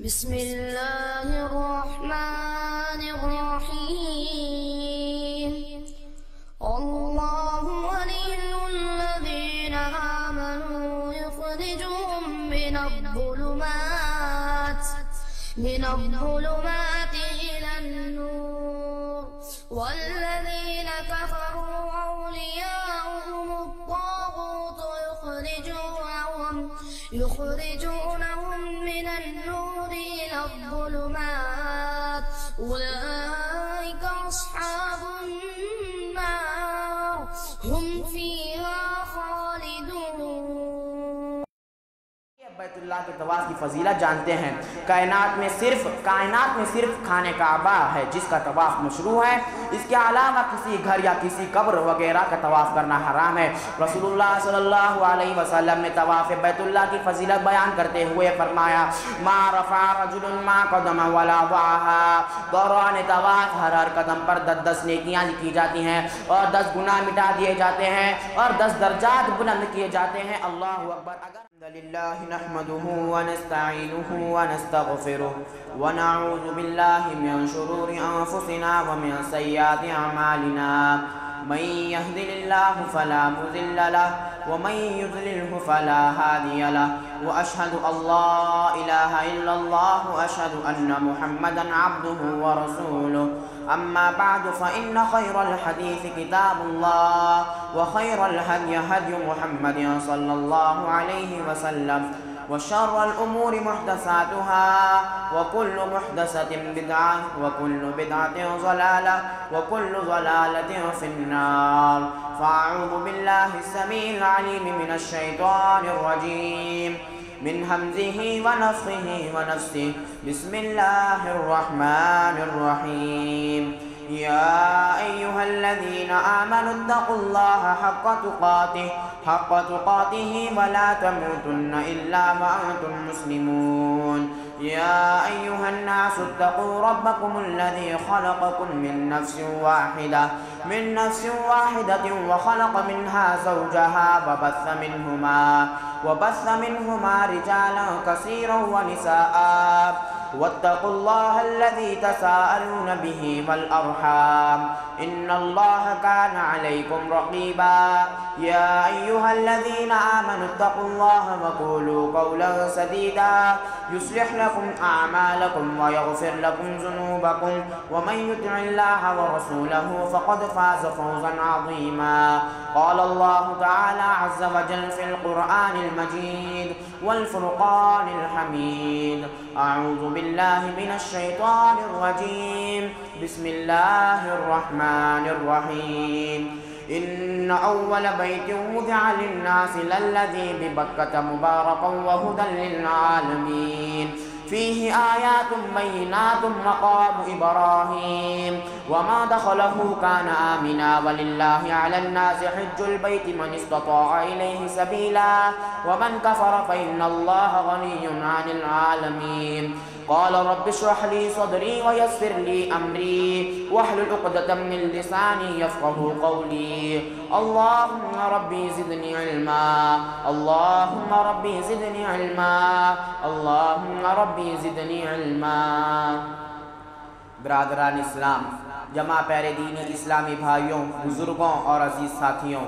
بسم الله الرحمن الرحيم. الله ولي الذين آمنوا يخرجهم من الظلمات إلى النور والذين كفروا أولياؤهم الطاغوت يخرجونهم من النور إلى الظلمات أولئك أصحاب النار هم فيها خالدون. بیت اللہ کے طواف کی فضیلت جانتے ہیں. کائنات میں صرف خانہ کعبہ ہے جس کا طواف مشروع ہے. اس کے علاوہ کسی گھر یا کسی قبر وغیرہ کا طواف کرنا حرام ہے. رسول اللہ صلی اللہ علیہ وسلم نے طواف بیت اللہ کی فضیلت بیان کرتے ہوئے فرمایا: ما رفع رجل ما قدم ولا وضعها. دوران طواف ہر قدم پر 10 نیکیاں لکھی جاتی ہیں اور 10 گناہ مٹا دیے جاتے ہیں اور 10 درجات بلند کیے جاتے ہیں. اللہ اکبر. للہ نحمده ونستعینه ونستغفره ونعوذ باللہ من شرور انفسنا ومن سیئات اعمالنا. من يهد الله فلا مضل له ومن يضلله فلا هادي له واشهد ان لا اله الا الله واشهد ان محمدا عبده ورسوله. اما بعد فان خير الحديث كتاب الله وخير الهدي هدي محمد صلى الله عليه وسلم وشر الأمور محدثاتها وكل محدثة بدعة وكل بدعة ضلالة وكل ضلالة في النار. فأعوذ بالله السميع العليم من الشيطان الرجيم من همزه ونفخه ونفسه. بسم الله الرحمن الرحيم. يا أيها الذين آمنوا اتقوا الله حق تقاته ولا تموتن إلا وأنتم مسلمون. يا أيها الناس اتقوا ربكم الذي خلقكم من نفس واحدة وخلق منها زوجها وبث منهما رجالا كثيرا ونساء. واتقوا الله الذي تساءلون به والأرحام إن الله كان عليكم رقيبا. يا أيها الذين آمنوا اتقوا الله وقولوا قولا سديدا يصلح لكم أعمالكم ويغفر لكم ذنوبكم ومن يطع الله ورسوله فقد فاز فوزا عظيما. قال الله تعالى عز وجل في القرآن المجيد والفرقان الحميد: أعوذ بالله من الشيطان الرجيم. بسم الله الرحمن الرحيم. إن أول بيت وضع للناس للذي ببكة مباركا وهدى للعالمين فيه آيات بينات مقام إبراهيم وما دخله كان آمنا ولله على الناس حج البيت من استطاع إليه سبيلا ومن كفر فإن الله غني عن العالمين. قال رب اشرح لي صدري ويسر لي أمري واحلل عقدة من لساني يفقهوا قولي. اللهم ربي زدني علما اللهم ربي زدني علما اللهم ربي زدنی علما. برادران اسلام، جمع پیارے دینی اسلامی بھائیوں، بزرگوں اور عزیز ساتھیوں،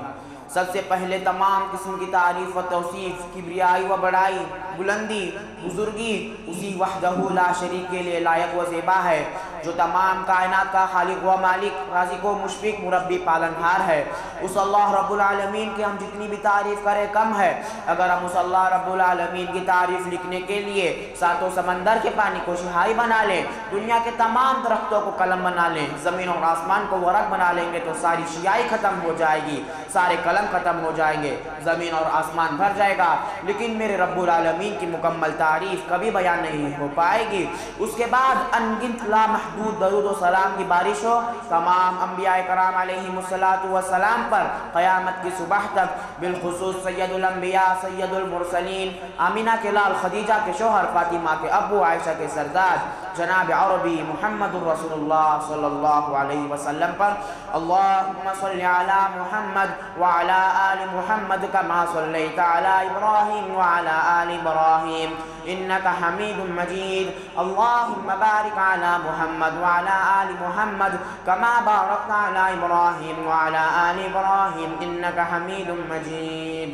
سب سے پہلے تمام قسم کی تعریف و توصیف، کبریائی و بڑائی، بلندی، بزرگی اسی وحدہ لا شریک کے لیے لائق و زیبا ہے جو تمام کائنات کا خالق و مالک، رازق و مشفق، مربی، پالنہار ہے. اس اللہ رب العالمین کی ہم جتنی بھی تعریف کریں کم ہے. اگر ہم اس اللہ رب العالمین کی تعریف لکھنے کے لیے ساتوں سمندر کے پانی کو شہائی بنا لیں، دنیا کے تمام درختوں کو قلم بنا لیں، زمین اور آسمان کو ورق بنا لیں گے تو ساری شیائی ختم ہو جائے گی، سارے قلم ختم ہو جائیں گے، زمین اور آسمان بھر جائے گا، لیکن میرے رب العالمین کی مکمل تعریف کبھی بیان نہیں ہو پائے گی. اس کے بعد انگنت لامحدود درود و سلام کی بارش ہو تمام انبیاء کرام علیہم السلام پر قیامت کی صبح تک، بالخصوص سید الانبیاء، سید المرسلین، آمینہ کے لال خدیجہ کے شوہر، فاطمہ کے ابو، عائشہ کے سردار جناب عربی محمد رسول اللہ صلی اللہ علیہ وسلم پر. اللہم صلی علی محمد وعلی آل محمد کما صلیت علی ابراہیم وعلی آل ابراہیم إنك حميد مجيد اللهم بارك على محمد وعلى آل محمد كما باركت على إبراهيم وعلى آل إبراهيم إنك حميد مجيد.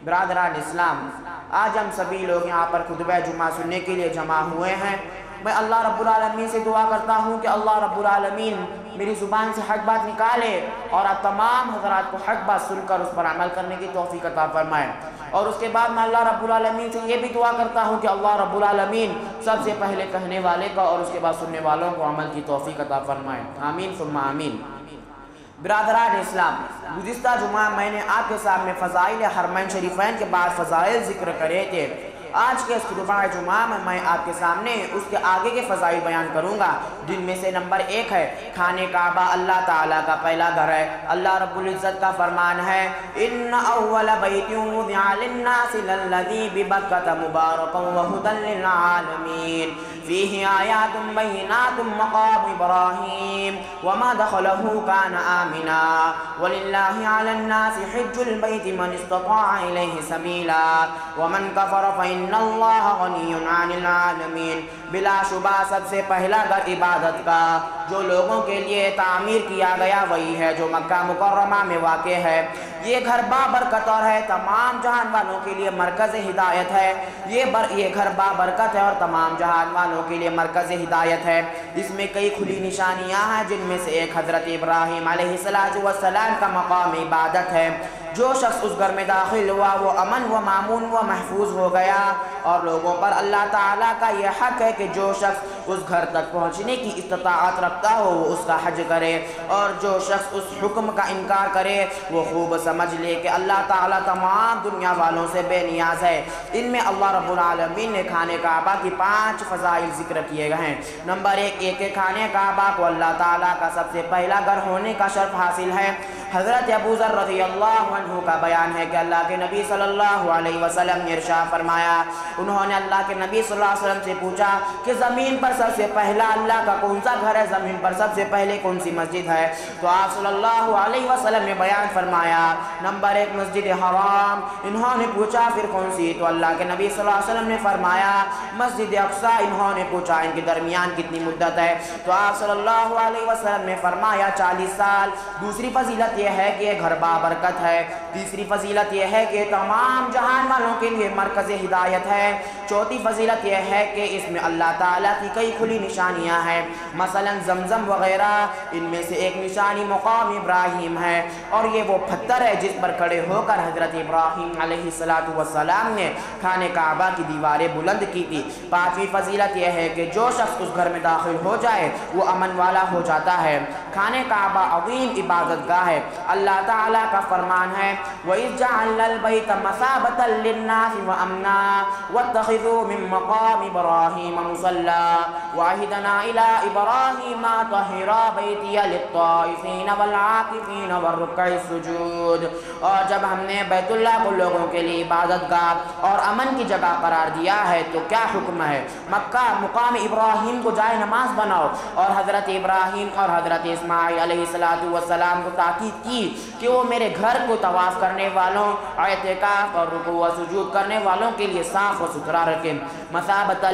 برادران اسلام، آج ہم سبھی لوگ یہاں پر خطبہ جمعہ سننے کے لیے جمع ہوئے ہیں. میں اللہ رب العالمین سے دعا کرتا ہوں کہ اللہ رب العالمین میری زبان سے حق بات نکالے اور آپ تمام حضرات کو حق بات سن کر اس پر عمل کرنے کی توفیق عطا فرمائے. اور اس کے بعد میں اللہ رب العالمین سے یہ بھی دعا کرتا ہوں کہ اللہ رب العالمین سب سے پہلے کہنے والے کا اور اس کے بعد سننے والوں کو عمل کی توفیق عطا فرمائے. آمین ثم آمین. برادران اسلام، گزشتہ جمعہ میں نے آپ کے سامنے فضائل حرمین شریفین کے بعد فضائل ذکر کرے تھے. آج کے اس خطبہ جمعہ میں آپ کے سامنے اس کے آگے کے فضائل بیان کروں گا، جن میں سے نمبر 1 ہے خانہ کعبہ اللہ تعالیٰ کا پہلا گھر ہے. اللہ رب العزت کا فرمان ہے ان اول بیت وضع للناس للذی ببکۃ مبارکا وہدی للعالمین فیہ آیات بینات مقام ابراہیم وما دخلہ کان آمنا وللہ علی الناس حج البیت من استطاع الیہ سبیلا ومن کفر فإن اللہ غنی عن العالمین. بلا شبہ سب سے پہلا گھر عبادت کا جو لوگوں کے لیے تعمیر کیا گیا وہی ہے جو مکہ مکرمہ میں واقع ہے. یہ گھر بابرکت اور ہے تمام جہان والوں کے لیے مرکز ہدایت ہے. یہ گھر بابرکت ہے اور تمام جہان والوں کے لیے مرکز ہدایت ہے. اس میں کئی کھلی نشانیاں ہیں، جن میں سے ایک حضرت ابراہیم علیہ السلام کا مقام عبادت ہے. جو شخص اس گھر میں داخل ہوا وہ امن و مامون و محفوظ ہو گیا. اور لوگوں پر اللہ تعالیٰ کا یہ حق ہے کہ جو شخص اس گھر تک پہنچنے کی استطاعت رکھتا ہو وہ اس کا حج کرے، اور جو شخص اس حکم کا انکار کرے وہ خوب سمجھ لے کہ اللہ تعالیٰ تمام دنیا والوں سے بے نیاز ہے. ان میں اللہ رب العالمین نے خانہ کعبہ کی 5 فضائل ذکر کیے گئے ہیں. نمبر 1 کہ خانہ کعبہ کو اللہ تعالیٰ کا سب سے پہلا گھر ہونے کا شرف حاصل ہے. حضرت ابو ذر رضی اللہ عنہ کا بیان ہے کہ اللہ کے نبی صلی اللہ علیہ وسلم نے ارشاد فرمایا، انہوں نے اللہ کے نبی صلی اللہ علیہ وسلم سے پوچھا کہ زمین پر سب سے پہلا اللہ کا کون سا گھر ہے، زمین پر سب سے پہلے کون سی مسجد ہے؟ تو آپ صلی اللہ علیہ وسلم نے بیان فرمایا نمبر 1 مسجد حرام. انہوں نے پوچھا پھر کون سی؟ تو اللہ کے نبی صلی اللہ علیہ وسلم نے فرمایا مسجد اقصی. انہوں نے پوچھا ان کے درمیان کتنی مدت ہے؟ تو آپ صلی اللہ علیہ وسلم نے فرمایا 40 سال. دوسری فضیلت یہ ہے کہ یہ گھر بابرکت ہے. تیسری فضیلت یہ ہے کہ تمام جہان والوں کے لیے مرکز ہدایت ہے. چوتھی فضیلت یہ ہے کہ اس میں اللہ تعالیٰ کی کئی کھلی نشانیاں ہیں، مثلا زمزم وغیرہ. ان میں سے ایک نشانی مقام ابراہیم ہے، اور یہ وہ پتھر ہے جس پر کھڑے ہو کر حضرت ابراہیم علیہ السلام نے خانہ کعبہ کی دیواریں بلند کی تھی. 5ویں فضیلت یہ ہے کہ جو شخص اس گھر میں داخل ہو جائے وہ امن والا ہو جاتا ہے. خانہ کعبہ عظیم عبادت گاہ ہے. اللہ تعالیٰ کا فرمان ہے وَإِذْ جَعَلْنَا الْبَيْتَ مَثَابَةً لِلنَّاسِ وَأَمْنًا وَاتَّخِذُوا مِن مَّقَامِ إِبْرَاهِيمَ مُصَلًّى وَعَهِدْنَا إِلَىٰ إِبْرَاهِيمَ طَهِّرَ بَيْتِيَ لِلطَّائِفِينَ وَالْعَاكِفِينَ وَالرُّكَّعِ السُّجُودِ. اور جب ہم نے بیت اللہ کو لوگوں کے لیے عبادت گاہ اور امن کی جگہ قرار دیا ہے تو کیا حکم ہے؟ مکہ مقام ابراہیم کو جائے نماز بناؤ. اور حضرت ابراہیم اور حضرت اسماعیل علیہ السلام کو تاکید کی کہ وہ میرے گھر کو طواف کرنے والوں، اعتکاف اور رکوع و سجود کرنے والوں کے لیے صاف و ستھرا رکھیں. مثابۃ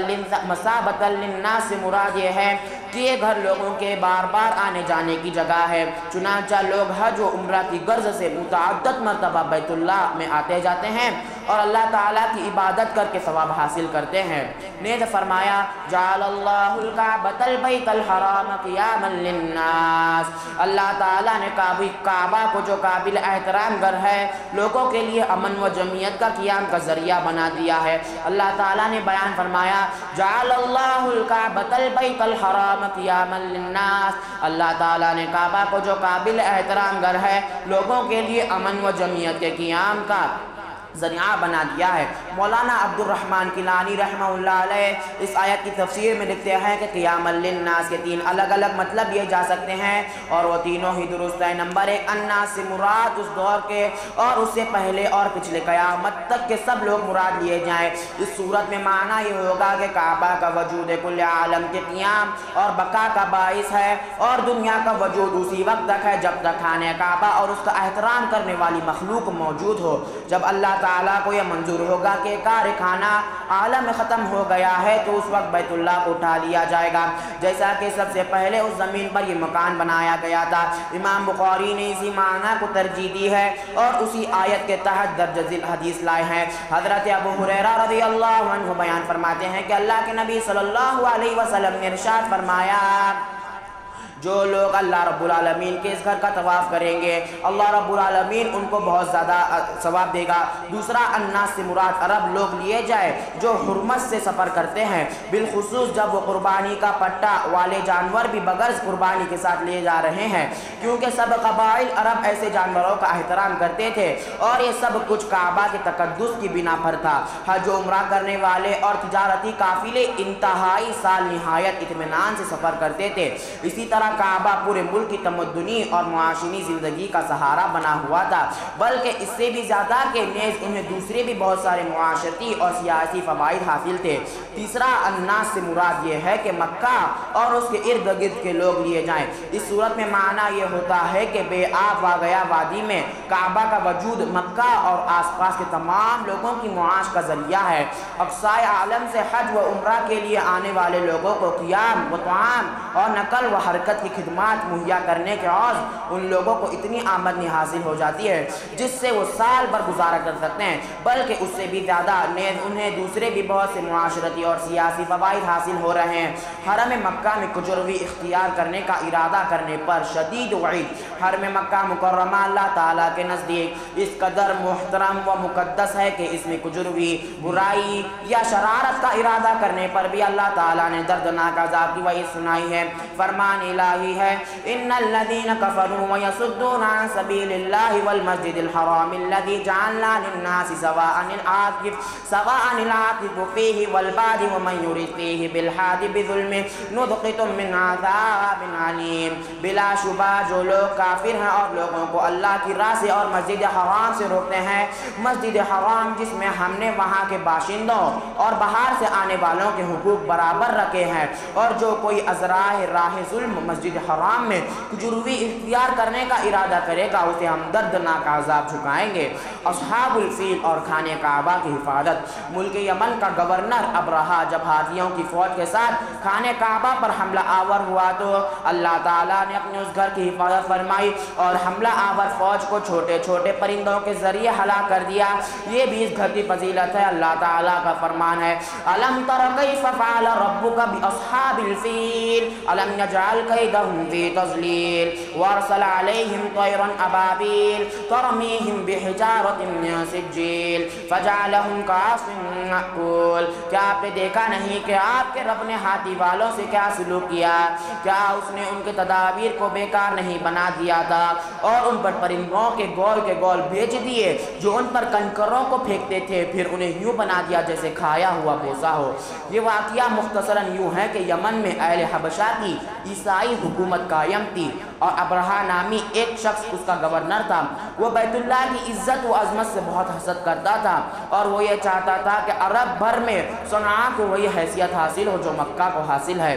للناس سے مراد یہ ہے کہ یہ گھر لوگوں کے بار بار آنے جانے کی جگہ ہے. چنانچہ لوگ حج و عمرہ کی غرض سے متعدد مرتبہ بیت اللہ میں آتے جاتے ہیں اور اللہ تعالیٰ کی عبادت کر کے ثواب حاصل کرتے ہیں. نیز فرمایا جعل اللہ الکعبۃ البیت الحرام قیاما للناس. اللہ تعالیٰ نے کعبہ کو جو قابل احترام گھر ہے لوگوں کے لیے امن و جمعیت کا قیام کا ذریعہ بنا دیا ہے. اللہ تعالیٰ نے بیان فرمایا جعل اللہ الکعبۃ البیت الحرام قیاما للناس. اللہ تعالیٰ نے کعبہ کو جو قابل احترام گھر ہے لوگوں کے لیے امن و جمعیت کے قیام کا ذریعہ بنا دیا ہے. مولانا عبد الرحمن کیلانی رحمہ اللہ علیہ اس آیت کی تفسیر میں لکھتے ہیں کہ قیام للناس کے 3 الگ الگ مطلب لیے جا سکتے ہیں اور وہ تینوں ہی درست ہیں. نمبر 1 الناس سے مراد اس دور کے اور اس سے پہلے اور پچھلے قیامت تک کے سب لوگ مراد لیے جائیں. اس صورت میں معنی یہ ہوگا کہ کعبہ کا وجود کل عالم کے قیام اور بقا کا باعث ہے اور دنیا کا وجود اسی وقت تک ہے جب تک خانہ کعبہ اور اس کا احترام کرنے والی مخلوق موجود ہو. جب اللہ تعالیٰ کو یہ منظور ہوگا کے کارخانہ عالم ختم ہو گیا ہے تو اس وقت بیت اللہ کو اٹھا لیا جائے گا، جیسا کہ سب سے پہلے اس زمین پر یہ مکان بنایا گیا تھا۔ امام بخاری نے اسی معنی کو ترجیح دی ہے اور اسی آیت کے تحت درج ذیل حدیث لائے ہیں۔ حضرت ابو ہریرہ رضی اللہ عنہ بیان فرماتے ہیں کہ اللہ کے نبی صلی اللہ علیہ وسلم نے ارشاد فرمایا، جو لوگ اللہ رب العالمین کے اس گھر کا طواف کریں گے اللہ رب العالمین ان کو بہت زیادہ ثواب دے گا۔ دوسرا، الناس سے مراد عرب لوگ لیے جائے جو حرمت سے سفر کرتے ہیں، بالخصوص جب وہ قربانی کا پٹا والے جانور بھی بغرض قربانی کے ساتھ لے جا رہے ہیں، کیونکہ سب قبائل عرب ایسے جانوروں کا احترام کرتے تھے اور یہ سب کچھ کعبہ کے تقدس کی بنا پر تھا۔ حج و عمرہ کرنے والے اور تجارتی قافلے انتہائی سال نہایت اطمینان سے سفر کرتے تھے۔ اسی طرح کعبہ پورے ملک کی تمدنی اور معاشی زندگی کا سہارا بنا ہوا تھا، بلکہ اس سے بھی زیادہ کہ نیز انہیں دوسرے بھی بہت سارے معاشرتی اور سیاسی فوائد حاصل تھے۔ تیسرا، الناس سے مراد یہ ہے کہ مکہ اور اس کے ارد گرد کے لوگ لیے جائیں۔ اس صورت میں معنی یہ ہوتا ہے کہ بے آب واقعہ وادی میں کعبہ کا وجود مکہ اور آس پاس کے تمام لوگوں کی معاش کا ذریعہ ہے۔ اقصائے عالم سے حج و عمرہ کے لیے آنے والے لوگوں کو قیام و طعام اور نقل و حرکت کی خدمات مہیا کرنے کے عوض ان لوگوں کو اتنی آمدنی حاصل ہو جاتی ہے جس سے وہ سال بھر گزارا کر سکتے ہیں، بلکہ اس سے بھی زیادہ نیز انہیں دوسرے بھی بہت سے معاشرتی اور سیاسی فوائد حاصل ہو رہے ہیں۔ حرم مکہ میں کجروی اختیار کرنے کا ارادہ کرنے پر شدید وعید۔ حرم مکہ مکرمہ اللہ تعالیٰ کے نزدیک اس قدر محترم و مقدس ہے کہ اس میں کجروی، برائی یا شرارت کا ارادہ کرنے پر بھی اللہ تعالیٰ نے دردناک عذاب کی وعید سنائی ہے۔ فرمان الہی ہے، ان الذین کفروا ویصدون عن سبیل اللہ والمسجد الحرام الذی جعلنا للناس سواء العاکف فیہ والباد ومن یرد فیہ بالحاد بظلم نذقہ من عذاب علیم۔ بلا شبہ جو لوگ کافر ہیں اور لوگوں کو اللہ کی راہ سے اور مسجد حرام سے روکتے ہیں، مسجد حرام جس میں ہم نے وہاں کے باشندوں اور باہر سے آنے والوں کے حقوق برابر رکھے ہیں، اور جو کوئی ازراہ راہ ظلم مسجد حرام میں کجروی اختیار کرنے کا ارادہ کرے گا اسے ہم دردناک عذاب جھکائیں گے۔ اصحاب الفیل اور خانہ کعبہ کی حفاظت۔ ملک یمن کا گورنر ابرہہ جب ہاتھیوں کی فوج کے ساتھ خانہ کعبہ پر حملہ آور ہوا تو اللہ تعالیٰ نے اپنے اس گھر کی حفاظت فرمائی اور حملہ آور فوج کو چھوٹے چھوٹے پرندوں کے ذریعے ہلاک کر دیا۔ یہ بھی اس گھر کی فضیلت ہے۔ اللہ تعالیٰ کا فرمان ہے، الم تر کیف فعل ربک باصحاب الفیل الم یجعل کیدہم فی تضلیل وارسل علیہم طیرا ابابیل ترمیہم بحجارۃ من سجیل فجعلہم کعصف مأکول۔ کیا آپ نے دیکھا نہیں کہ آپ کے رب نے ہاتھی والوں سے کیا سلوک کیا؟ کیا اس نے ان کے تدابیر کو بیکار نہیں بنا دیا تھا اور ان پر پرندوں کے گول بھیج دیے جو ان پر کنکروں کو پھینکتے تھے، پھر انہیں یوں بنا دیا جیسے کھایا ہوا بوسا ہو۔ یہ واقعہ مختصراً یوں ہے کہ یمن میں اہل حبشہ کی عیسائی حکومت قائم تھی اور ابرہہ نامی ایک شخص اس کا گورنر تھا۔ وہ بیت اللہ کی عزت و عظمت سے بہت حسد کرتا تھا اور وہ یہ چاہتا تھا کہ عرب بھر میں صنعاء کو وہی حیثیت حاصل ہو جو مکہ کو حاصل ہے،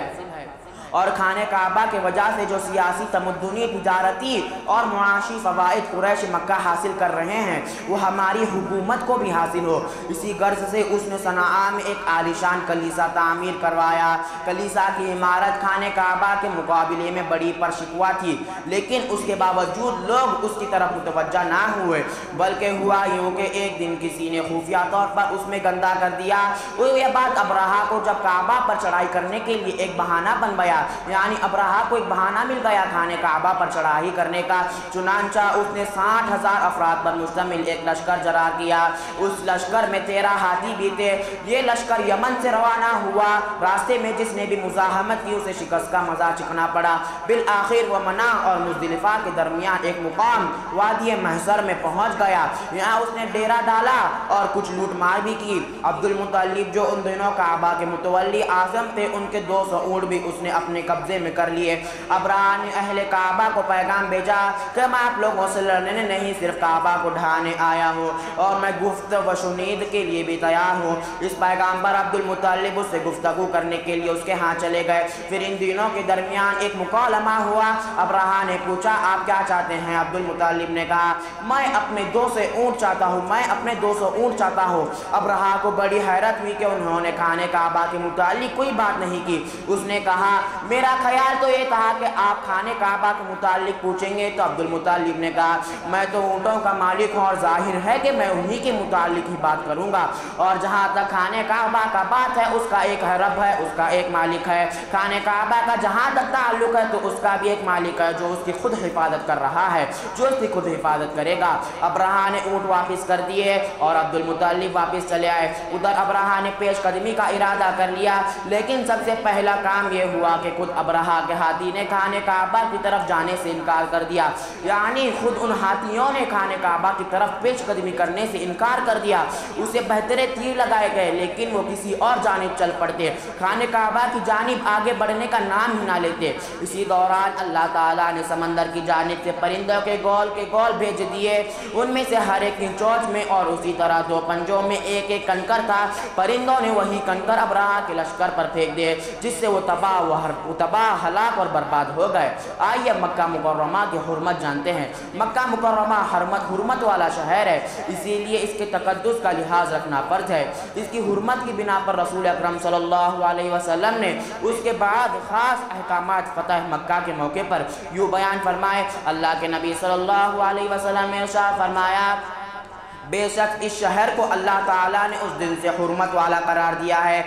اور خانہ کعبہ کے وجہ سے جو سیاسی، تمدنی، تجارتی اور معاشی فوائد قریش مکہ حاصل کر رہے ہیں وہ ہماری حکومت کو بھی حاصل ہو۔ اسی غرض سے اس نے صنعاء میں ایک عالیشان کلیسا تعمیر کروایا۔ کلیسا کی عمارت خانہ کعبہ کے مقابلے میں بڑی پرشکوا تھی، لیکن اس کے باوجود لوگ اس کی طرف متوجہ نہ ہوئے، بلکہ ہوا یوں کہ ایک دن کسی نے خفیہ طور پر اس میں گندہ کر دیا۔ یہ بات ابرہہ کو جب کعبہ پر چڑھائی کرنے کے لیے ایک بہانہ بن گیا، یعنی ابرہہ کو ایک بہانہ مل گیا خانہ کعبہ پر چڑھائی کرنے کا، چنانچہ اس نے 60,000 افراد پر مشتمل ایک لشکر جرا کیا۔ اس لشکر میں 13 ہاتھی بھی تھے۔ یہ لشکر یمن سے روانہ ہوا۔ راستے میں جس نے بھی مزاحمت کی اسے شکست کا مزہ چکھنا پڑا۔ بالآخر وہ منع اور مزدلفہ کے درمیان ایک مقام وادی محشر میں پہنچ گیا۔ یہاں اس نے ڈیرا ڈالا اور کچھ لوٹ مار بھی کی۔ عبد المطلب جو ان دنوں کعبہ کے متولی اعظم تھے، ان کے 200 اونٹ بھی اس نے اپنے قبضے میں کر لیے۔ ابرہہ نے اہل کعبہ کو پیغام بھیجا کہ میں آپ لوگوں سے لڑنے نہیں صرف کعبہ کو ڈھانے آیا ہوں اور میں گفت و شنید کے لیے بھی تیار ہوں۔ اس پیغام پر عبد المطلب اس سے گفتگو کرنے کے لیے اس کے ہاں چلے گئے۔ پھر ان دونوں کے درمیان ایک مکالمہ ہوا۔ ابرہہ نے پوچھا آپ کیا چاہتے ہیں؟ عبد المطلب نے کہا میں اپنے 200 اونٹ چاہتا ہوں، میں اپنے 200 اونٹ چاہتا ہوں۔ ابرہہ کو بڑی حیرت ہوئی کہ انہوں نے خانے کعبہ کے متعلق کوئی بات نہیں کی۔ اس نے کہا میرا خیال تو یہ تھا کہ آپ خانے کعبہ کے متعلق پوچھیں گے۔ تو عبد المطلب نے کہا میں تو اونٹوں کا مالک ہوں اور ظاہر ہے کہ میں انہی کے متعلق ہی بات کروں گا، اور جہاں تک خانے کعبہ کا بات ہے اس کا ایک رب ہے، اس کا ایک مالک ہے۔ خانے کعبہ کا جہاں تک تعلق ہے تو اس کا بھی ایک مالک ہے جو اس کی خود حفاظت کر رہا ہے، جو اس کی خود حفاظت کرے گا۔ ابرہہ نے اونٹ واپس کر دیے اور عبد المطلب واپس چلے آئے۔ ادھر ابرہہ نے پیش قدمی کا ارادہ کر لیا، لیکن سب سے پہلا کام یہ ہوا کہ خود ابرہہ کے ہاتھی نے خانے کعبہ کی طرف جانے سے انکار کر دیا، یعنی خود ان ہاتھیوں نے خانے کعبہ کی طرف پیش قدمی کرنے سے انکار کر دیا۔ اسے بہترے تیر لگائے گئے لیکن وہ کسی اور جانب چل پڑتے، خانے کعبہ کی جانب آگے بڑھنے کا نام ہی نہ لیتے۔ اسی دوران اللہ تعالیٰ نے سمندر کی جانب سے پرندوں کے گول بھیج دیے، ان میں سے ہر ایک کی چونچ میں اور اسی طرح 2 پنجوں میں ایک ایک کنکر تھا۔ پرندوں نے وہی کنکر ابرہہ کے لشکر پر پھینک دیے جس سے وہ تباہ ہلاک اور برباد ہو گئے۔ آئیے مکہ مکرمہ کی حرمت جانتے ہیں۔ مکہ مکرمہ حرمت والا شہر ہے، اسی لیے اس کے تقدس کا لحاظ رکھنا فرض ہے۔ اس کی حرمت کی بنا پر رسول اکرم صلی اللہ علیہ وسلم نے اس کے بعد خاص احکامات فتح مکہ کے موقع پر یوں بیان فرمائے۔ اللہ کے نبی صلی اللہ علیہ وسلم نے ارشاد فرمایا بے شک اس شہر کو اللہ تعالیٰ نے اس دن سے حرمت والا قرار دیا ہے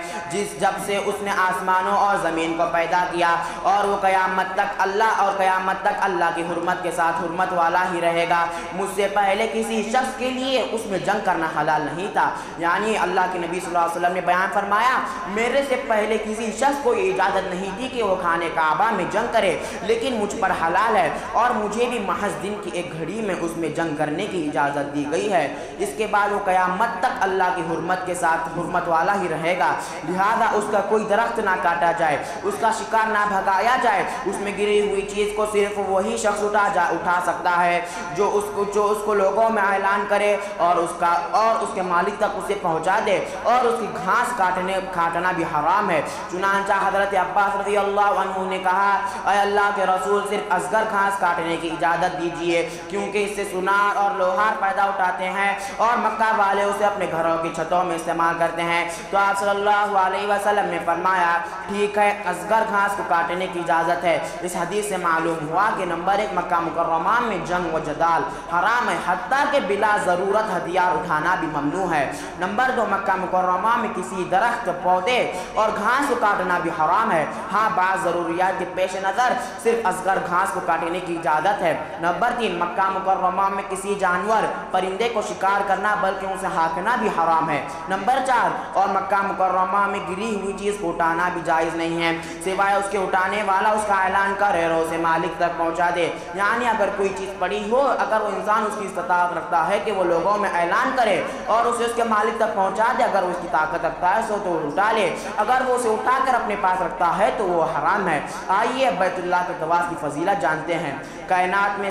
جب سے اس نے آسمانوں اور زمین کو پیدا کیا، اور وہ قیامت تک اللہ کی حرمت کے ساتھ حرمت والا ہی رہے گا۔ مجھ سے پہلے کسی شخص کے لیے اس میں جنگ کرنا حلال نہیں تھا، یعنی اللہ کے نبی صلی اللہ علیہ وسلم نے بیان فرمایا میرے سے پہلے کسی شخص کو یہ اجازت نہیں تھی کہ وہ خانے کعبہ میں جنگ کرے، لیکن مجھ پر حلال ہے اور مجھے بھی محض دن کی ایک گھڑی میں اس میں جنگ کرنے کی اجازت دی گئی ہے۔ اس کے بعد وہ قیامت تک اللہ کی حرمت کے ساتھ حرمت والا ہی رہے گا، لہذا اس کا کوئی درخت نہ کاٹا جائے، اس کا شکار نہ بھگایا جائے، اس میں گری ہوئی چیز کو صرف وہی شخص اٹھا سکتا ہے جو اس کو لوگوں میں اعلان کرے اور اس کے مالک تک اسے پہنچا دے، اور اس کی گھاس کاٹنا بھی حرام ہے۔ چنانچہ حضرت عباس رضی اللہ عنہ نے کہا اے اللہ کے رسول صرف اصغر گھاس کاٹنے کی اجازت دیجیے، کیونکہ اس سے سنار اور لوہار پیدا اٹھاتے ہیں اور مکہ والے اسے اپنے گھروں کی چھتوں میں استعمال کرتے ہیں۔ تو آپ صلی اللہ علیہ وسلم نے فرمایا ٹھیک ہے، اصغر گھاس کو کاٹنے کی اجازت ہے۔ اس حدیث سے معلوم ہوا کہ نمبر 1 مکہ مکرمہ میں جنگ و جدال حرام ہے، حتیٰ کہ بلا ضرورت ہتھیار اٹھانا بھی ممنوع ہے۔ نمبر 2 مکہ مکرمہ میں کسی درخت، پودے اور گھاس کو کاٹنا بھی حرام ہے، ہاں بعض ضروریات کے پیش نظر صرف اصغر گھاس کو کاٹنے کی اجازت ہے۔ نمبر 3 مکہ مکرمہ میں کسی جانور، پرندے کو شکار کرنا بلکہ اسے ہانکنا بھی حرام ہے۔ نمبر 4 اور مکہ مکرمہ میں گری ہوئی چیز کو اٹھانا بھی جائز نہیں ہے، سوائے اس کے اٹھانے والا اس کا اعلان کرے اور اسے مالک تک پہنچا دے، یعنی اگر کوئی چیز پڑی ہو، اگر وہ انسان اس کی استطاعت رکھتا ہے کہ وہ لوگوں میں اعلان کرے اور اسے اس کے مالک تک پہنچا دے، اگر وہ اس کی طاقت رکھتا ہے تو وہ اٹھا لے، اگر وہ اسے اٹھا کر اپنے پاس رکھتا ہے تو وہ حرام ہے۔ آئیے بیت اللہ کے طواف کی فضیلت جانتے ہیں۔ کائنات میں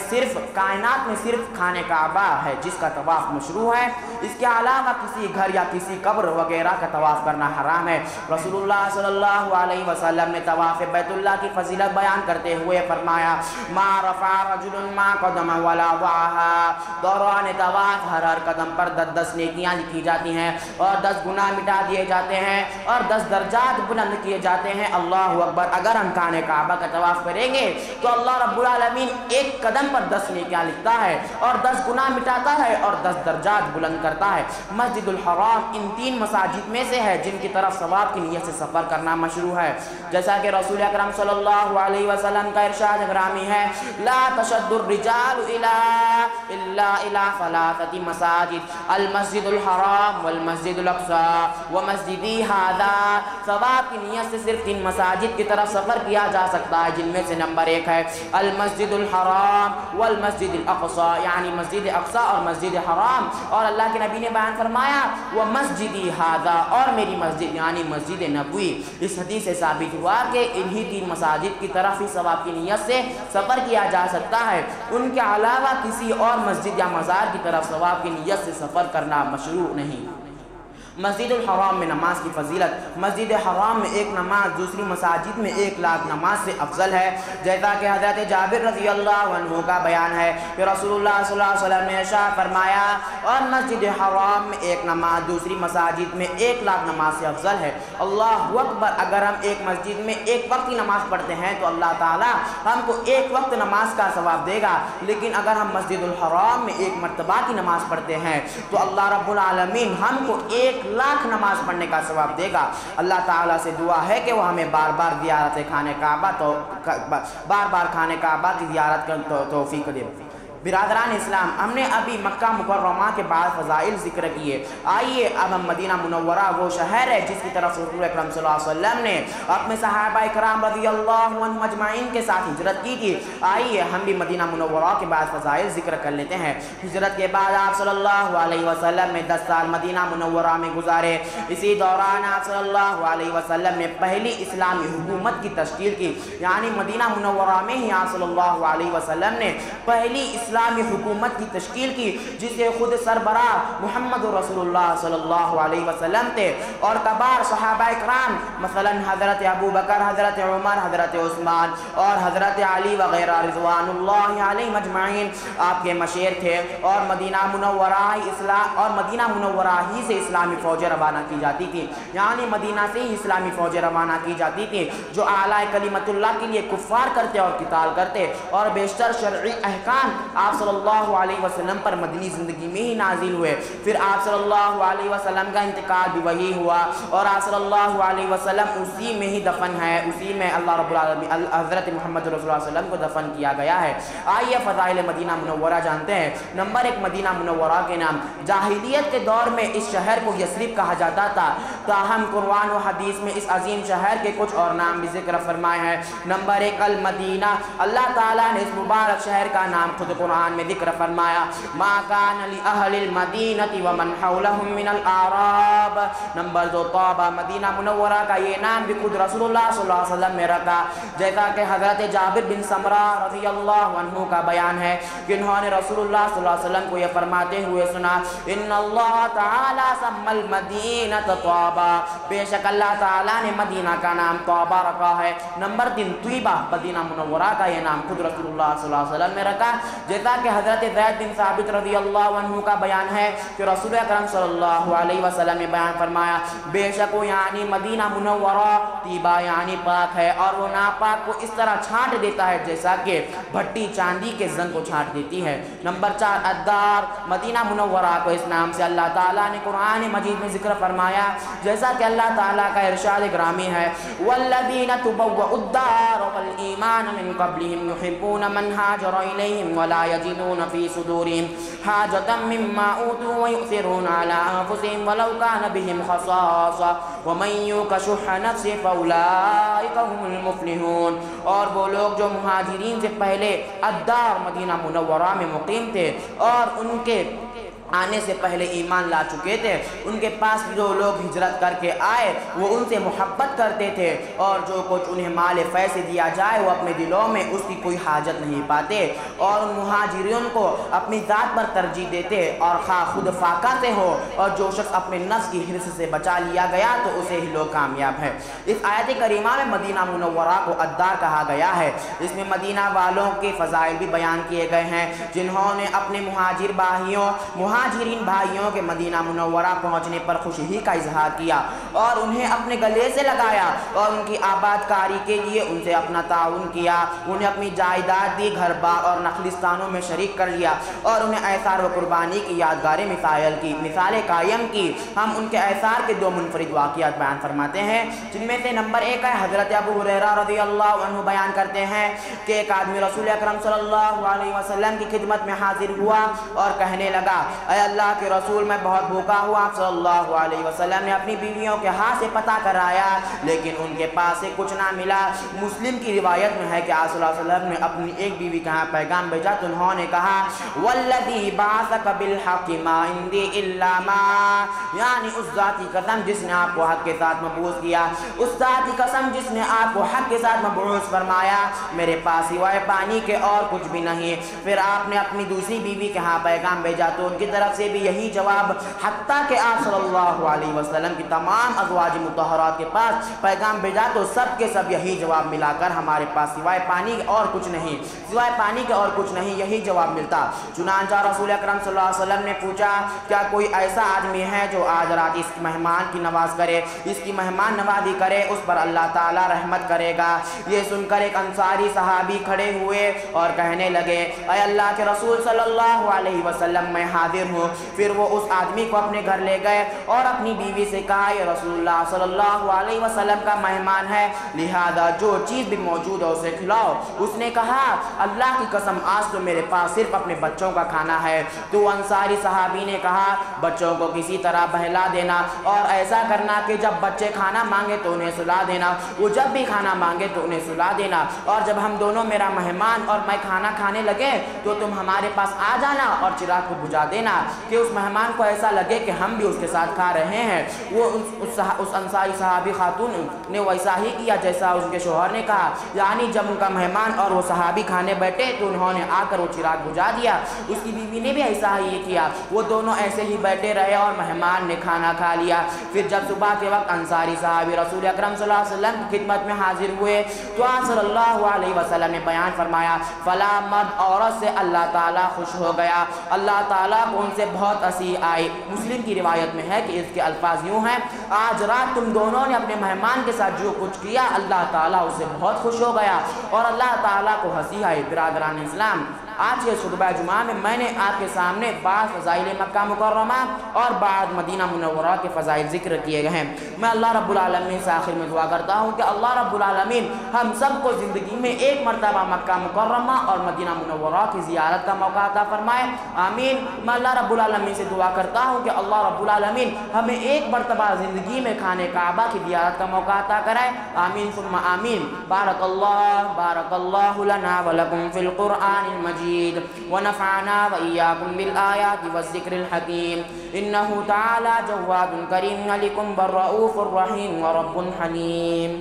صرف خانے کعبہ ہے جس کا طواف مشروع ہے، اس کے علاوہ کسی گھر یا کسی قبر وغیرہ کا طواف کرنا حرام ہے۔ رسول اللہ صلی اللہ علیہ وسلم نے طواف بیت اللہ کی فضیلت بیان کرتے ہوئے فرمایا ما رفع رجل ما قدم ولا وضعها، دوران طواف ہر قدم پر 10 نیکیاں لکھی جاتی ہیں اور 10 گناہ مٹا دیے جاتے ہیں اور 10 درجات بلند کیے جاتے ہیں۔ اللہ اکبر! اگر ہم خانے کعبہ کا طواف کریں گے تو اللہ رب العالمین ایک قدم پر 10 نیکیاں لکھتا ہے اور 10 گناہ مٹاتا ہے اور 10 درجات بلند کرتا ہے۔ مسجد الحرام ان 3 مساجد میں سے ہے جن کی طرف ثواب کی نیت سے سفر کرنا مشروع ہے، جیسا کہ رسول اکرم صلی اللہ علیہ وسلم کا ارشاد گرامی ہے لا تشد الرجال الا الى 3 مساجد المسجد الحرام والمسجد الاقصى ومسجدی ھذا۔ ثواب کی نیت سے صرف 3 مساجد کی طرف سفر کیا جا سکتا ہے، جن میں سے نمبر 1 ہے المسجد الحرام والمسجد الاقصى، یعنی مسجد اقصی اور مسجد حرام اور اللہ کے نبی نے بیان فرمایا وہ مسجدی ہاذا، اور میری مسجد یعنی مسجد نبوی۔ اس حدیث سے ثابت ہوا کہ انہی 3 مساجد کی طرف ہی ثواب کی نیت سے سفر کیا جا سکتا ہے، ان کے علاوہ کسی اور مسجد یا مزار کی طرف ثواب کی نیت سے سفر کرنا مشروع نہیں۔ مسجد الحرام میں نماز کی فضیلت۔ مسجد حرام میں ایک نماز دوسری مساجد میں 1 لاکھ نماز سے افضل ہے، جیسا کہ حضرت جابر رضی اللہ عنہ کا بیان ہے کہ رسول اللہ صلی اللہ علیہ وسلم نے ارشاد فرمایا اور مسجد حرام میں 1 نماز دوسری مساجد میں 1 لاکھ نماز سے افضل ہے۔ اللہ اکبر! اگر ہم ایک مسجد میں 1 وقت کی نماز پڑھتے ہیں تو اللہ تعالیٰ ہم کو 1 وقت نماز کا ثواب دے گا، لیکن اگر ہم مسجد الحرام میں 1 مرتبہ کی نماز پڑھتے ہیں تو اللہ رب العالمین ہم کو 1 لاکھ نماز پڑھنے کا ثواب دے گا۔ اللہ تعالیٰ سے دعا ہے کہ وہ ہمیں بار بار زیارت خانہ کعبہ کی زیارت کا توفیق دے۔ برادران اسلام، ہم نے ابھی مکہ مکرمہ کے بعد فضائل ذکر کیے، آئیے اب ہم مدینہ منورہ وہ شہر ہے جس کی طرف رسول اکرم صلی اللہ علیہ وسلم نے اپنے صحابہ کرام رضی اللہ عنہم اجمعین کے ساتھ ہجرت کی تھی، آئیے ہم بھی مدینہ منورہ کے بعد فضائل ذکر کر لیتے ہیں۔ ہجرت کے بعد آپ صلی اللہ علیہ وسلم نے 10 سال مدینہ منورہ میں گزارے۔ اسی دوران آپ صلی اللہ علیہ وسلم نے پہلی اسلامی حکومت کی تشکیل کی، یعنی مدینہ منورہ میں ہی آپ صلی اللہ علیہ وسلم نے پہلی اسلامی حکومت کی تشکیل کی، جسے خود سربراہ محمد رسول اللہ صلی اللہ علیہ وسلم تھے اور کبار صحابہ کرام مثلا حضرت ابو بکر، حضرت عمر، حضرت عثمان اور حضرت علی وغیرہ رضوان اللہ علیہم اجمعین آپ کے مشیر تھے، اور مدینہ منورہ ہی سے اسلامی فوجیں روانہ کی جاتی تھی، یعنی مدینہ سے ہی اسلامی فوجیں روانہ کی جاتی تھی جو اعلیٰ کلمت اللہ کے لیے کفار کرتے اور قتال کرتے، اور بیشتر شرعی احکام آپ صلی اللہ علیہ وسلم پر مدنی زندگی میں ہی نازل ہوئے۔ پھر آپ صلی اللہ علیہ وسلم کا انتقال بھی وہی ہوا اور آپ صلی اللہ علیہ وسلم اسی میں ہی دفن ہے، اسی میں اللہ رب العالمین حضرت محمد رسول اللہ علیہ وسلم کو دفن کیا گیا ہے۔ آئیے فضائل مدینہ منورہ جانتے ہیں۔ نمبر 1، مدینہ منورہ کے نام جاہلیت کے دور میں اس شہر کو یثرب کہا جاتا تھا، تاہم قرآن و حدیث میں اس عظیم شہر کے کچھ اور نام بھی ذکر فرمائے ہیں۔ نمبر 1، المدینہ، اللہ تعالیٰ نے اس مبارک شہر کا نام خود قرآن میں ذکر فرمایا، ما کان لأہل المدینۃ ومن حولہم من الاعراب۔ نمبر 2، طابہ، مدینہ منورہ کا یہ نام بھی خود رسول اللہ صلی اللہ علیہ وسلم نے رکھا، جیسا کہ حضرت جابر بن سمرہ رضی اللہ عنہ کا بیان ہے کہ انہوں نے رسول اللہ صلی اللہ علیہ وسلم کو یہ فرماتے ہوئے سنا، ان اللہ تعالی سمی المدینۃ طابہ، بے شک اللہ تعالیٰ نے مدینہ کا نام طابہ رکھا ہے۔ نمبر 3، طیبہ، مدینہ منورہ کا یہ نام خود رسول اللہ صلی اللہ علیہ وسلم نے رکھا، جیسا کہ حضرت زید بن ثابت رضی اللہ عنہ کا بیان ہے کہ رسول اکرم صلی اللہ علیہ وسلم نے بیان فرمایا، بے شک وہ یعنی مدینہ منورہ طیبہ یعنی پاک ہے، اور وہ ناپاک کو اس طرح چھانٹ دیتا ہے جیسا کہ بھٹی چاندی کے زنگ کو چھانٹ دیتی ہے۔ نمبر 4، الدار، مدینہ منورہ کو اس نام سے اللہ تعالیٰ نے قرآن مجید میں ذکر فرمایا، جیسا کہ اللہ تعالیٰ کا ارشاد گرامی ہے، والذین تبوؤوا الدار والایمان من قبلہم یحبون من ہاجر الیہم ولا یجدون فی صدورہم حاجۃ مما اوتوا ویؤثرون علی انفسہم ولو کان بہم خصاصہ ومن یوق شح نفسہ فاولئک هم المفلحون۔ اور وہ لوگ جو مہاجرین سے پہلے الدار مدینہ منورہ میں مقیم تھے اور ان کے آنے سے پہلے ایمان لا چکے تھے، ان کے پاس جو لوگ ہجرت کر کے آئے وہ ان سے محبت کرتے تھے، اور جو کچھ انہیں مال فے سے دیا جائے وہ اپنے دلوں میں اس کی کوئی حاجت نہیں پاتے، اور ان مہاجرین کو اپنی ذات پر ترجیح دیتے، اور خواہ خود فاقہ سے ہو، اور جو شخص اپنے نفس کی حرص سے بچا لیا گیا تو اسے ہی لوگ کامیاب ہے۔ اس آیت کریمہ میں مدینہ منورہ کو الدار کہا گیا ہے، اس میں مدینہ والوں کے فضائل بھی بیان کیے گئے ہیں، جنہوں نے اپنے مہاجرین بھائیوں کے مدینہ منورہ پہنچنے پر خوشی کا اظہار کیا اور انہیں اپنے گلے سے لگایا، اور ان کی آباد کاری کے لیے ان سے اپنا تعاون کیا، انہیں اپنی جائیداد دی، گھر بار اور نخلستانوں میں شریک کر لیا، اور انہیں ایثار و قربانی کی یادگاریں مثالیں قائم کی۔ ہم ان کے ایثار کے 2 منفرد واقعات بیان فرماتے ہیں، جن میں سے نمبر 1 ہے حضرت ابو ہریرہ رضی اللہ عنہ بیان کرتے ہیں کہ ایک آدمی رسول اکرم صلی اللہ علیہ وسلم کی خدمت میں حاضر ہوا اور کہنے لگا اے اللہ کے رسول میں بہت بھوکا ہوا۔ آپ صلی اللہ علیہ وسلم نے اپنی بیویوں کے ہاتھ سے پتہ کرایا لیکن ان کے پاس سے کچھ نہ ملا۔ مسلم کی روایت میں ہے کہ آپ صلی اللہ علیہ وسلم نے اپنی ایک بیوی کے ہاں پیغام بھیجا تو انہوں نے کہا والذی بعثک بالحق ما عندی الا ما، یعنی اس ذات کی قسم جس نے آپ کو حق کے ساتھ مبعوث کیا، اس ذات کی قسم جس نے آپ کو حق کے ساتھ مبعوث فرمایا، میرے پاس سوائے پانی کے اور کچھ بھی نہیں۔ پھر آپ نے اپنی دوسری بیوی کے ہاں پیغام بھیجا تو ان کی طرف سے بھی یہی جواب، حتیٰ کہ آپ صلی اللہ علیہ وسلم کی تمام ازواج مطہرات کے پاس پیغام بھیجا تو سب کے سب یہی جواب ملا کر ہمارے پاس سوائے پانی کے اور کچھ نہیں، سوائے پانی کے اور کچھ نہیں، یہی جواب ملتا۔ چنانچہ رسول اکرم صلی اللہ علیہ وسلم نے پوچھا کیا کوئی ایسا آدمی ہے جو آج رات اس مہمان کی نواز کرے، اس کی مہمان نوازی کرے، اس پر اللہ تعالیٰ رحمت کرے گا۔ یہ سن کر ایک انصاری صحابی کھڑے ہوئے اور کہنے لگے اے اللہ کے رسول صلی اللہ علیہ وسلم میں حاضر ہوں۔ پھر وہ اس آدمی کو اپنے گھر لے گئے اور اپنی بیوی سے کہا یہ رسول اللہ صلی اللہ علیہ وسلم کا مہمان ہے، لہذا جو چیز بھی موجود ہے اسے کھلاؤ۔ اس نے کہا اللہ کی قسم آج تو میرے پاس صرف اپنے بچوں کا کھانا ہے۔ تو انصاری صحابی نے کہا بچوں کو کسی طرح بہلا دینا اور ایسا کرنا کہ جب بچے کھانا مانگے تو انہیں سلا دینا، وہ جب بھی کھانا مانگے تو انہیں سلا دینا، اور جب ہم دونوں میرا مہمان اور میں کھانا کھانے لگے تو تم ہمارے پاس آ جانا اور چراغ کو بجھا دینا کہ اس مہمان کو ایسا لگے کہ ہم بھی اس کے ساتھ کھا رہے ہیں۔ وہ اس انصاری صحابی خاتون نے ویسا ہی کیا جیسا اس کے شوہر نے کہا، یعنی جب ان کا مہمان اور وہ صحابی کھانے بیٹھے تو انہوں نے آ کر وہ چراغ بجھا دیا۔ اس کی بیوی نے بھی ایسا ہی کیا، وہ دونوں ایسے ہی بیٹھے رہے اور مہمان نے کھانا کھا لیا۔ پھر جب صبح کے وقت انصاری صحابی رسول اکرم صلی اللہ علیہ وسلم کی خدمت میں حاضر ہوئے تو آپ صلی اللہ علیہ وسلم نے بیان فرمایا فلاں مرد عورت سے اللہ تعالیٰ خوش ہو گیا، اللہ تعالیٰ کو ان سے بہت ہنسی آئی۔ مسلم کی روایت میں ہے کہ اس کے الفاظ یوں ہیں آج رات تم دونوں نے اپنے مہمان کے ساتھ جو کچھ کیا اللہ تعالیٰ اس سے بہت خوش ہو گیا اور اللہ تعالیٰ کو ہنسی آئی۔ برادران اسلام، آج کے خطبہ جمعہ میں میں نے آپ کے سامنے بعض فضائل مکہ مکرمہ اور بعض مدینہ منورہ کے فضائل ذکر کیے گئے ہیں۔ میں اللہ رب العالمین سے آخر میں دعا کرتا ہوں کہ اللہ رب العالمین ہم سب کو زندگی میں ایک مرتبہ مکہ مکرمہ اور مدینہ منورہ کی زیارت کا موقع عطا فرمائے، آمین۔ میں اللہ رب العالمین سے دعا کرتا ہوں کہ اللہ رب العالمین ہمیں ایک مرتبہ زندگی میں خانہ کعبہ کی زیارت کا موقع عطا کرائے، آمین ثم آمین۔ بارک اللہ لنا ولکم فی القرآن المجید ونفعنا وإياكم بالآيات والذكر الحكيم إنه تعالى جواد كريم ملك بر رؤوف رحيم ورب حليم۔